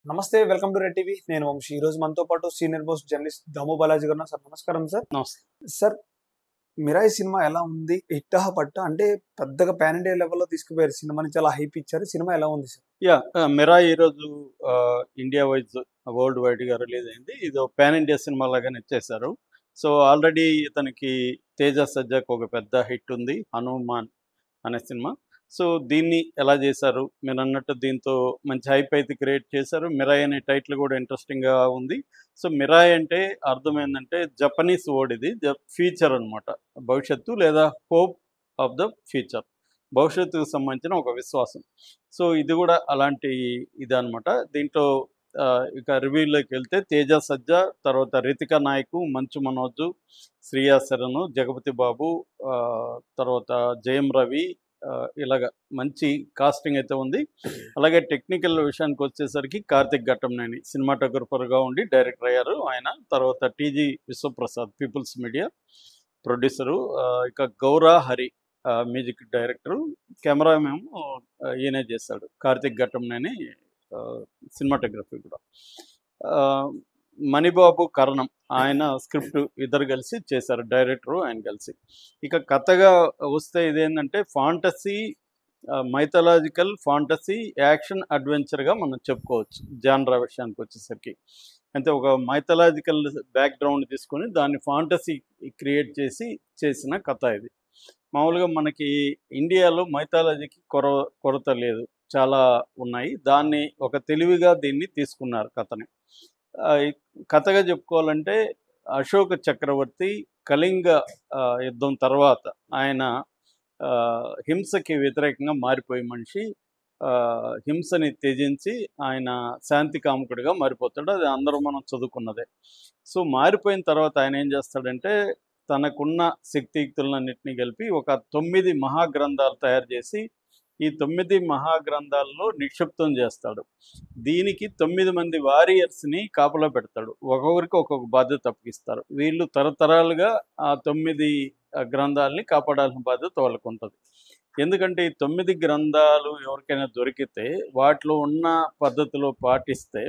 నమస్తే. Welcome to red TV. నేను వంశీ. ఈరోజు మనతో పాటు సీనియర్ మోస్ట్ జర్నలిస్ట్ దాము బాలాజీ గారు ఉన్నారు. సార్ నమస్కారం సార్. నమస్తే. సార్, 'మిరాయి' సినిమా ఎలా ఉంది? హిట్టా? పట్టా? అంటే పెద్దగా పాన్ ఇండియా లెవెల్‌లో తీసుకుపోయారు సినిమాని. చాలా హైప్ ఇచ్చారు. సినిమా ఎలా ఉంది సార్? మిరాయి ఈరోజు ఇండియా వైజ్ వరల్డ్ వైడ్‌గా రిలీజ్ అయింది. ఇది ఒక పాన్ ఇండియా సినిమా లాగానే ఇచ్చేశారు. సో, ఆల్రెడీ ఇతనికి 'తేజ సజ్జాకి' ఒక పెద్ద హిట్ ఉంది 'హనుమాన్' అనే సినిమా. సో, దీన్ని ఎలా చేశారు? మీరన్నట్టు దీంతో మంచి హైప్ అయితే క్రియేట్ చేశారు. 'మిరాయి' అనే టైటిల్ కూడా ఇంట్రెస్టింగ్‌గా ఉంది. సో, 'మిరాయి' అంటే అర్థం ఏందంటే జపనీస్ వర్డ్ ఇది. ఫ్యూచర్ అనమాట. భవిష్యత్తు లేదా హోప్ ఆఫ్ ద ఫ్యూచర్. భవిష్యత్తుకు సంబంధించిన ఒక విశ్వాసం. సో, ఇది కూడా అలాంటి ఇదనమాట. దీంట్లో ఇక రివ్యూలోకి వెళ్తే 'తేజ సజ్జా', తర్వాత 'రితికా నాయక్', 'మంచు మనోజ్', 'శ్రియా శరణ్', 'జగపతి బాబు', తర్వాత 'జయం రవి', ఇలాగ మంచి కాస్టింగ్ అయితే ఉంది. అలాగే టెక్నికల్ విషయానికి వచ్చేసరికి 'కార్తిక్ ఘట్టంనేని' సినిమాటోగ్రఫర్‌గా ఉండి డైరెక్టర్ అయ్యారు ఆయన. తర్వాత 'T G Vishwaprasad' People's Media producer. ఇక 'గౌరా హరి' మ్యూజిక్ డైరెక్టరు. కెమెరామేమో ఈయనే చేశాడు 'కార్తిక్ ఘట్టంనేని', సినిమాటోగ్రఫీ కూడా. మణిబాబు, కరణం ఆయన స్క్రిప్ట్ ఇద్దరు కలిసి చేశారు, డైరెక్టరు ఆయన కలిసి. ఇక కథగా వస్తే ఇదేంటంటే ఫాంటసీ, మైథలాజికల్ ఫాంటసీ, యాక్షన్ అడ్వెంచర్గా మనం చెప్పుకోవచ్చు జానరా విషయానికి వచ్చేసరికి. అంటే ఒక మైథలాజికల్ బ్యాక్గ్రౌండ్ తీసుకొని దాన్ని ఫాంటసీ క్రియేట్ చేసి చేసిన కథ ఇది. మామూలుగా మనకి ఇండియాలో మైథాలజీకి కొరత లేదు, చాలా ఉన్నాయి. దాన్ని ఒక తెలివిగా దీన్ని తీసుకున్నారు కథని. ఈ కథగా చెప్పుకోవాలంటే అశోక చక్రవర్తి కళింగ యుద్ధం తర్వాత ఆయన హింసకి వ్యతిరేకంగా మారిపోయే మనిషి. హింసని త్యజించి ఆయన శాంతి కాముకుడిగా మారిపోతాడు. అది అందరూ మనం చదువుకున్నదే. సో, మారిపోయిన తర్వాత ఆయన ఏం చేస్తాడంటే తనకున్న శక్తియుక్తులన్నింటినీ కలిపి ఒక 9 మహాగ్రంథాలు తయారు చేసి ఈ 9 మహాగ్రంథాల్లో నిక్షిప్తం చేస్తాడు. దీనికి 9 మంది వారియర్స్ని కాపలా పెడతాడు. ఒక్కొక్కరికి ఒక్కొక్క బాధ్యత అప్పగిస్తారు. వీళ్ళు తరతరాలుగా ఆ 9 గ్రంథాలని కాపాడాల్సిన బాధ్యత వాళ్ళకు ఉంటుంది. ఎందుకంటే ఈ 9 గ్రంథాలు ఎవరికైనా దొరికితే వాటిలో ఉన్న పద్ధతిలో పాటిస్తే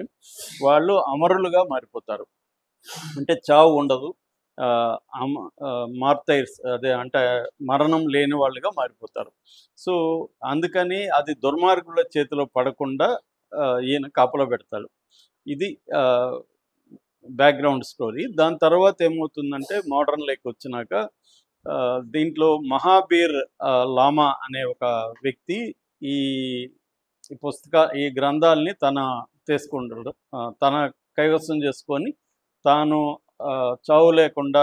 వాళ్ళు అమరులుగా మారిపోతారు. అంటే చావు ఉండదు. మార్టైర్స్, అదే అంటే మరణం లేని వాళ్ళుగా మారిపోతారు. సో, అందుకని అది దుర్మార్గుల చేతిలో పడకుండా ఈయన కాపలా పెడతాడు. ఇది బ్యాక్గ్రౌండ్ స్టోరీ. దాని తర్వాత ఏమవుతుందంటే మోడర్న్ లైక్ వచ్చినాక దీంట్లో మహాబీర్ లామా అనే ఒక వ్యక్తి ఈ ఈ గ్రంథాలని తీసుకుంటాడు. తన కైవసం చేసుకొని తాను చావు లేకుండా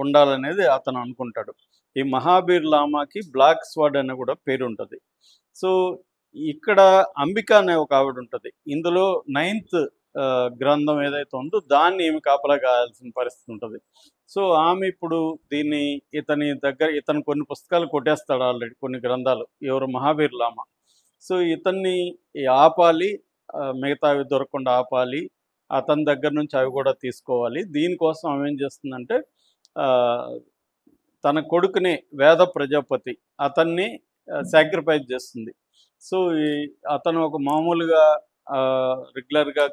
ఉండాలనేది అతను అనుకుంటాడు. ఈ మహాబీర్ లామాకి బ్లాక్ స్వాడ్ అనే కూడా పేరు ఉంటుంది. సో, ఇక్కడ అంబిక అనే ఒక ఆవిడ ఉంటుంది. ఇందులో 9th గ్రంథం ఏదైతే ఉందో దాన్ని ఏమి కాపలా కాయాల్సిన పరిస్థితి ఉంటుంది. సో, ఆమె ఇప్పుడు దీన్ని ఇతను కొన్ని పుస్తకాలు కొట్టేస్తాడు ఆల్రెడీ, కొన్ని గ్రంథాలు. ఎవరు? మహాబీర్ లామా. సో, ఇతన్ని ఆపాలి, మిగతావి దొరకకుండా ఆపాలి, అతని దగ్గర నుంచి అవి కూడా తీసుకోవాలి. దీనికోసం ఆమె ఏం చేస్తుందంటే తన కొడుకుని వేద ప్రజాపతి అతన్ని సాక్రిఫైస్ చేస్తుంది. సో, అతను ఒక మామూలుగా రెగ్యులర్గా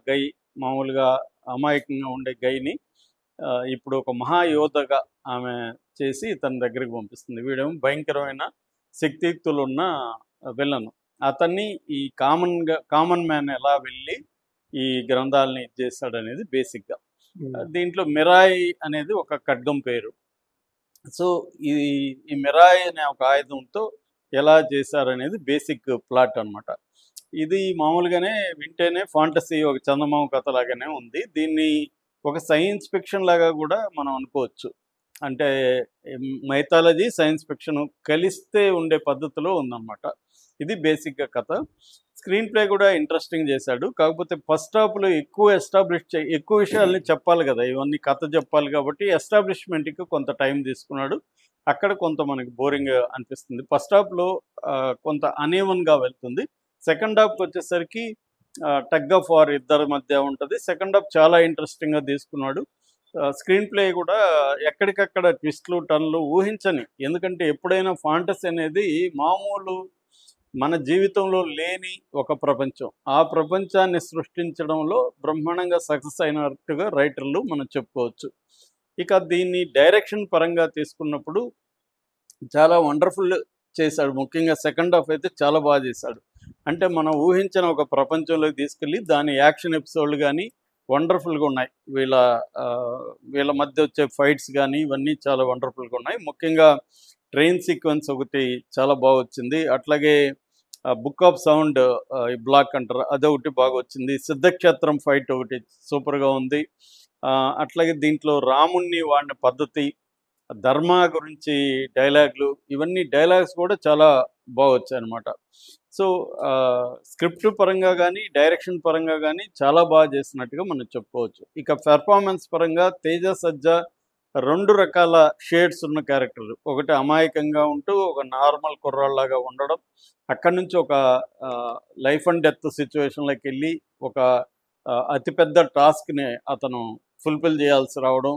మామూలుగా అమాయకంగా ఉండే గైని ఇప్పుడు ఒక మహాయోధగా ఆమె చేసి తన దగ్గరికి పంపిస్తుంది. వీడేమో భయంకరమైన శక్తియుక్తులు ఉన్న విలను. అతన్ని ఈ కామన్ మ్యాన్ ఎలా వెళ్ళి ఈ గ్రంథాలని చేస్తాడనేది బేసిక్గా. దీంట్లో 'మిరాయి' అనేది ఒక ఖడ్గం పేరు. సో, ఈ 'మిరాయి' అనే ఒక ఆయుధంతో ఎలా చేశారనేది బేసిక్ ప్లాట్ అనమాట. ఇది మామూలుగానే వింటేనే ఫాంటసీ, ఒక చందమామ కథ లాగానే ఉంది. దీన్ని ఒక సైన్స్ ఫిక్షన్ లాగా కూడా మనం అనుకోవచ్చు. అంటే మైథాలజీ, సైన్స్ ఫిక్షన్ కలిస్తే ఉండే పద్ధతిలో ఉందన్నమాట. ఇది బేసిక్గా కథ. స్క్రీన్ ప్లే కూడా ఇంట్రెస్టింగ్ చేశాడు. కాకపోతే ఫస్ట్ హాఫ్లో ఎక్కువ విషయాల్ని చెప్పాలి కదా, ఇవన్నీ కథ చెప్పాలి కాబట్టి ఎస్టాబ్లిష్మెంట్కి కొంత టైం తీసుకున్నాడు. అక్కడ కొంత మనకి బోరింగ్ అనిపిస్తుంది. ఫస్ట్ హాఫ్లో కొంత అనీవన్గా వెళ్తుంది. సెకండ్ హాఫ్కి వచ్చేసరికి టగ్ ఆఫ్ వార్ ఇద్దరి మధ్య ఉంటుంది. సెకండ్ హాఫ్ చాలా ఇంట్రెస్టింగ్గా తీసుకున్నాడు. స్క్రీన్ ప్లే కూడా ఎక్కడికక్కడ ట్విస్ట్లు, టర్న్లు ఊహించని. ఎందుకంటే ఎప్పుడైనా ఫాంటసీ అనేది మామూలు మన జీవితంలో లేని ఒక ప్రపంచం. ఆ ప్రపంచాన్ని సృష్టించడంలో బ్రహ్మాండంగా సక్సెస్ అయినట్టుగా రైటర్లు మనం చెప్పుకోవచ్చు. ఇక దీన్ని డైరెక్షన్ పరంగా తీసుకున్నప్పుడు చాలా వండర్‌ఫుల్ చేశాడు. ముఖ్యంగా సెకండ్ హాఫ్ అయితే చాలా బాగా చేశాడు. అంటే మనం ఊహించని ఒక ప్రపంచంలోకి తీసుకెళ్ళి దాని యాక్షన్ ఎపిసోడ్‌లు గాని వండర్‌ఫుల్‌గా ఉన్నాయి. వీళ్ళ మధ్య వచ్చే ఫైట్స్ గాని ఇవన్నీ చాలా వండర్‌ఫుల్‌గా ఉన్నాయి. ముఖ్యంగా ట్రైన్ సీక్వెన్స్ ఒకటి చాలా బాగొచ్చింది. అట్లాగే 'బుక్ ఆఫ్ సౌండ్' ఈ బ్లాక్ అంటారు అదొకటి బాగొచ్చింది. 'సిద్ధక్షేత్రం' ఫైట్ ఒకటి సూపర్‌గా ఉంది. అట్లాగే దీంట్లో రాముడిని వాడిన పద్ధతి, ధర్మ గురించి డైలాగులు ఇవన్నీ డైలాగ్స్ కూడా చాలా బాగొచ్చాయన్నమాట. సో, స్క్రిప్ట్ పరంగా గానీ, డైరెక్షన్ పరంగా గానీ చాలా బాగా చేసినట్టుగా మనం చెప్పుకోవచ్చు. ఇక పెర్ఫార్మెన్స్ పరంగా 'తేజ సజ్జా' 2 రకాల షేడ్స్ ఉన్న క్యారెక్టర్. ఒకటి అమాయకంగా ఉంటూ ఒక నార్మల్ కుర్రాడిలాగా ఉండడం. అక్కడి నుంచి ఒక లైఫ్ అండ్ డెత్ సిట్యుయేషన్‌లోకెళ్ళి ఒక అతిపెద్ద టాస్క్‌ని అతను ఫుల్‌ఫిల్ చేయాల్సి రావడం.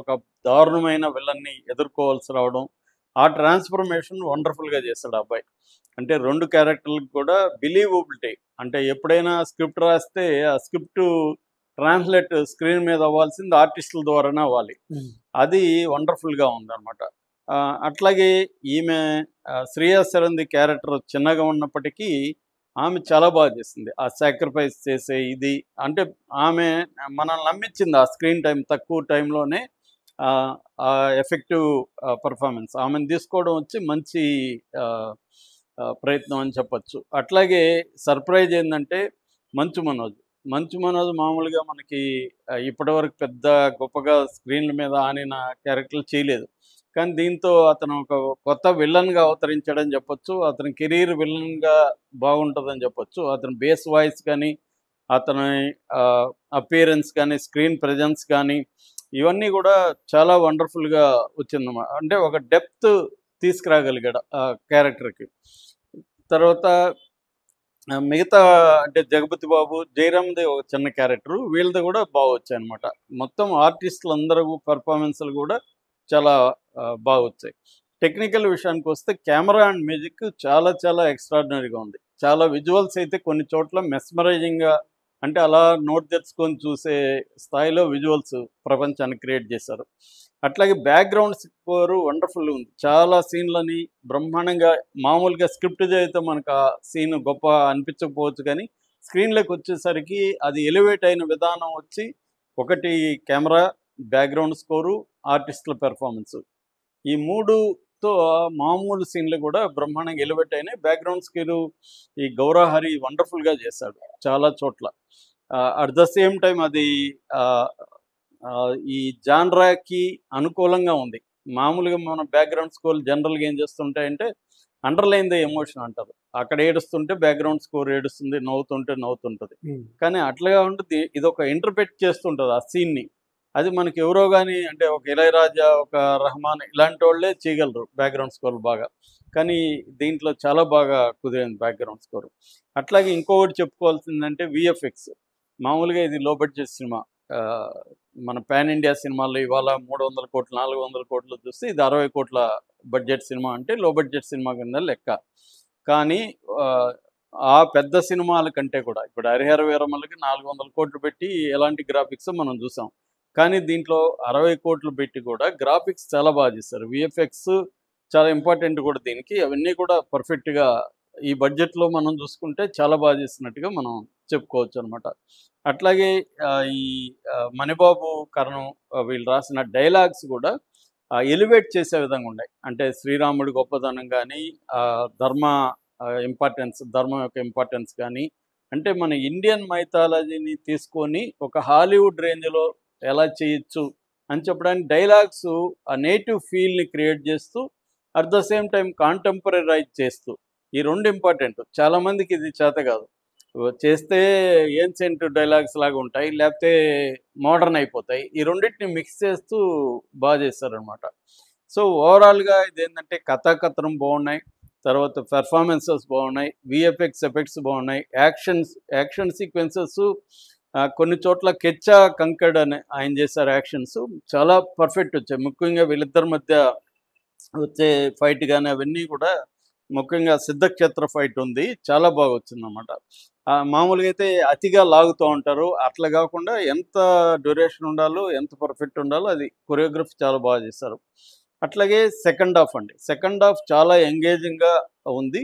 ఒక దారుణమైన విలన్ని ఎదుర్కోవాల్సి రావడం. ఆ ట్రాన్స్‌ఫర్మేషన్ వండర్‌ఫుల్‌గా చేశాడు ఆ అబ్బాయి. అంటే 2 క్యారెక్టర్‌లకి కూడా బిలీవబిలిటీ అంటే ఎప్పుడైనా స్క్రిప్ట్ రాస్తే ఆ స్క్రిప్టు ట్రాన్స్‌లేట్ స్క్రీన్ మీద అవ్వాల్సింది ఆర్టిస్టుల ద్వారానే అవ్వాలి. అది వండర్‌ఫుల్‌గా ఉందనమాట. అట్లాగే ఈమె 'శ్రేయ సరంది' క్యారెక్టర్ చిన్నగా ఉన్నప్పటికీ ఆమె చాలా బాగా చేసింది. ఆ సాక్రిఫైస్ చేసే ఇది అంటే ఆమె మనల్ని నమ్మించింది ఆ స్క్రీన్ టైమ్ తక్కువ టైంలోనే ఆ ఎఫెక్టివ్ పెర్ఫార్మెన్స్. ఆమెను తీసుకోవడం వచ్చి మంచి ఆహ్, ప్రయత్నం అని చెప్పొచ్చు. అట్లాగే సర్ప్రైజ్ ఏందంటే 'మంచు మనోజ్'. 'మంచు మనోజ్' మామూలుగా మనకి ఇప్పటివరకు పెద్ద గొప్పగా స్క్రీన్‌ల మీద ఆనిన క్యారెక్టర్లు చేయలేదు. కానీ దీంతో అతను ఒక కొత్త విలన్‌గా అవతరించాడని చెప్పొచ్చు. అతని కెరీర్ విలన్‌గా బాగుంటదని చెప్పొచ్చు. అతని బేస్ వాయిస్ కానీ, అతని ఆహ్, అపియరెన్స్ కానీ, స్క్రీన్ ప్రెజెన్స్ కానీ ఇవన్నీ గూడా చాలా వండర్‌ఫుల్‌గా వచ్చిందన్నమాట. అంటే ఒక డెప్త్ తీసుకురాగలిగాడు ఆ క్యారెక్టర్‌కి. తర్వాత మిగతా అంటే 'జగపతి బాబు', 'జయరామ్‌ది' ఒక చిన్న క్యారెక్టరు. వీళ్ళది గూడా బాగొచ్చాయన్నమాట. మొత్తం ఆర్టిస్టులందరూ పెర్ఫార్మెన్స్‌లు గూడా చాలా బాగొచ్చాయి. టెక్నికల్ విషయానికొస్తే కెమెరా అండ్ మ్యూజిక్ చాలా చాలా ఎక్స్‌ట్రార్డినరీగా ఉంది. చాలా విజువల్స్ అయితే కొన్ని చోట్ల మెస్మరైజింగ్‌గా అంటే అలా నోరు తెరుచుకొని చూసే స్థాయిలో విజువల్స్ ప్రపంచాన్ని క్రియేట్ చేశారు. అట్లాగే బ్యాక్‌గ్రౌండ్ స్కోరు వండర్‌ఫుల్‌గా ఉంది. చాలా సీన్‌లని బ్రహ్మాండంగా మామూలుగా స్క్రిప్ట్ చదివితే మనకు ఆ సీన్ గొప్ప అనిపించకపోవచ్చు కానీ, స్క్రీన్‌లోకొచ్చేసరికి అది ఎలివేట్ అయిన విధానం వచ్చి ఒకటి కెమెరా, బ్యాక్‌గ్రౌండ్ స్కోరు, ఆర్టిస్టుల పెర్ఫార్మెన్స్. ఈ 3తో మామూలు సీన్‌లు కూడా బ్రహ్మాండంగా ఎలివేట్ అయినాయి. బ్యాక్‌గ్రౌండ్ స్కోరు ఈ 'గౌరహరి' వండర్‌ఫుల్‌గా చేశాడు చాలా చోట్ల. అట్ ద సేమ్ టైమ్ అది ఆహ్, ఈ జాన్రాకి అనుకూలంగా ఉంది. మామూలుగా మన బ్యాక్‌గ్రౌండ్ స్కోర్‌లు జనరల్‌గా ఏం చేస్తుంటాయంటే, అండర్‌లైన్ ద ఎమోషన్ అంటారు. అక్కడ ఏడుస్తుంటే బ్యాక్‌గ్రౌండ్ స్కోర్ ఏడుస్తుంది, నవ్వుతుంటే నవ్వుతుంటది. కానీ అట్లా కాకుండా ఇదొక ఇంటర్‌ప్రెట్ చేస్తుంటది ఆ సీన్‌ని. అది మనకి ఎవరో గాని అంటే ఒక 'ఇళయరాజా', ఒక 'రెహమాన్' ఇలాంటోళ్ళే చేయగలరు బ్యాక్‌గ్రౌండ్ స్కోర్‌లు బాగా. కానీ దీంట్లో చాలా బాగా కుదిరింది బ్యాక్‌గ్రౌండ్ స్కోర్. అట్లాగే ఇంకొకటి చెప్పుకోవాల్సిందంటే వీఎఫ్ఎక్స్. మామూలుగా ఇది లో బడ్జెట్ సినిమా. ఆహ్, మన పాన్ ఇండియా సినిమాల్లో ఇవాళ 300,00,00,000, 400,00,00,000 చూస్తే ఇది 60,00,00,000 బడ్జెట్ సినిమా అంటే లో బడ్జెట్ సినిమా కింద లెక్క. కానీ ఆహ్, ఆ పెద్ద సినిమాల కంటే కూడా ఇప్పుడు 'హరిహర వీరమల్ల'కి 400,00,00,000 పెట్టి ఎలాంటి గ్రాఫిక్సో మనం చూసాం. కానీ దీంట్లో 60,00,00,000 పెట్టి కూడా గ్రాఫిక్స్ చాలా బాగా చేశారు. వీఎఫ్ఎక్స్ చాలా ఇంపార్టెంట్ కూడా దీనికి. అవన్నీ కూడా పర్ఫెక్ట్‌గా ఈ బడ్జెట్‌లో మనం చూసుకుంటే చాలా బాగా చేసినట్టుగా మనం చెప్పుకోవచ్చనమాట. అట్లాగే ఈ 'మణిబాబు', 'కరణం' వీళ్ళు రాసిన డైలాగ్స్ కూడా ఎలివేట్ చేసే విధంగా ఉన్నాయి. అంటే శ్రీరాముడి గొప్పతనం గానీ, ధర్మ ధర్మం యొక్క ఇంపార్టెన్స్ గానీ, అంటే మన ఇండియన్ మైథాలజీని తీసుకొని ఒక హాలీవుడ్ రేంజ్‌లో ఎలా చేయొచ్చు అని చెప్పడానికి డైలాగ్స్ ఆ నేటివ్ ఫీల్‌ని క్రియేట్ చేస్తూ, అట్ ద సేమ్ టైమ్ కాంటెంపరరైజ్ చేస్తూ ఈ 2 ఇంపార్టెంట్. చాలామందికి ఇది చేత కాదు. చేస్తే ఏన్షియంట్ డైలాగ్స్ లాగా ఉంటాయి. లేకపోతే మోడర్న్ అయిపోతాయి. ఈ రెండిటిని మిక్స్ చేస్తూ చేశారనమాట. సో, ఓవరాల్‌గా ఇదేంటంటే కథాకథనం బాగున్నాయి. తర్వాత పెర్ఫార్మెన్సెస్ బాగున్నాయి. వీఎఫ్ఎక్స్ ఎఫెక్ట్స్ బాగున్నాయి. యాక్షన్ సీక్వెన్సెస్ కొన్ని చోట్ల 'కెచ్చా కంకడ్' అని ఆయన చేశారు యాక్షన్స్. చాలా పర్ఫెక్ట్ వచ్చాయి. ముఖ్యంగా వీళ్ళిద్దరి మధ్య వచ్చే ఫైట్ గాని అవన్నీ కూడా ముఖ్యంగా సిద్ధక్షేత్ర ఫైట్ ఉంది, చాలా బాగా వచ్చిందన్నమాట. మామూలుగా అయితే అతిగా లాగుతూ ఉంటారు, అట్లా కాకుండా ఎంత డ్యూరేషన్ ఉండాలో, ఎంత పర్ఫెక్ట్ ఉండాలో అది కొరియోగ్రఫీ చాలా బాగా చేశారు. అట్లాగే సెకండ్ హాఫ్ అండి, సెకండ్ హాఫ్ చాలా ఎంగేజింగ్గా ఉంది.